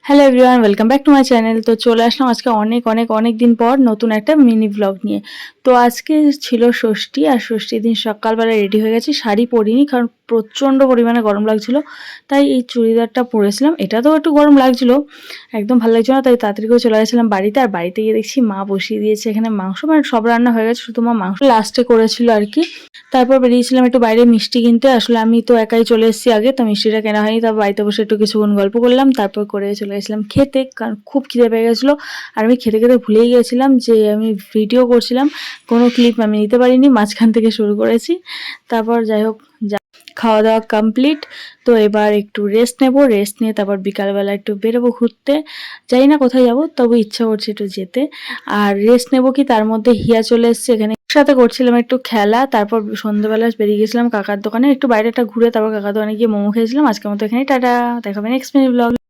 Hello everyone, welcome back to my channel. তো চলে আসলাম আজকে অনেক দিন পর নতুন একটা মিনি ব্লগ নিয়ে। তো আজকে ছিল ষষ্ঠী, আর ষষ্ঠীর দিন সকালবেলা রেডি হয়ে গেছি। শাড়ি পরিনি কারণ প্রচণ্ড পরিমাণে গরম লাগছিল, তাই এই চুড়িদারটা পরেছিলাম। এটাতেও একটু গরম লাগছিল, একদম ভালো লাগছিল না, তাই তাড়াতাড়ি করে চলে গেছিলাম বাড়িতে। আর বাড়িতে গিয়ে দেখছি মা বসিয়ে দিয়েছে এখানে মাংস, মানে সব রান্না হয়ে গেছে, শুধু মা মাংস লাস্টে করেছিল আর কি। তারপর বেরিয়েছিলাম একটু বাইরে মিষ্টি কিনতে। আসলে আমি তো একাই চলে এসেছি আগে, তো মিষ্টিটা কেনা হয়নি। তারপর বাড়িতে বসে একটু কিছুক্ষণ গল্প করলাম, তারপর করে চলে গেছিলাম খেতে, কারণ খুব খিদে পেয়ে গেছিলো। আর আমি খেতে খেতে ভুলেই গেছিলাম যে আমি ভিডিও করছিলাম, কোনো ক্লিপ আমি নিতে পারিনি, মাঝখান থেকে শুরু করেছি। তারপর যাই হোক, খাওয়া দাওয়া কমপ্লিট। তো এবার একটু রেস্ট নেব, রেস্ট নিয়ে তারপর বিকালবেলা একটু বেরোবো ঘুরতে। জানি না কোথায় যাবো, তবু ইচ্ছা করছে একটু যেতে। আর রেস্ট নেব কি, তার মধ্যে হিয়া চলে এসছে এখানে, সাথে করছিলাম একটু খেলা। তারপর সন্ধ্যাবেলা বেরিয়ে গেছিলাম কাকার দোকানে একটু বাইরেটা ঘুরে, তারপর কাকার দোকানে গিয়ে মোমো খেয়েছিলাম। আজকের মতো এখানে টাটা, দেখাবে নেক্সট মিনি ব্লগ।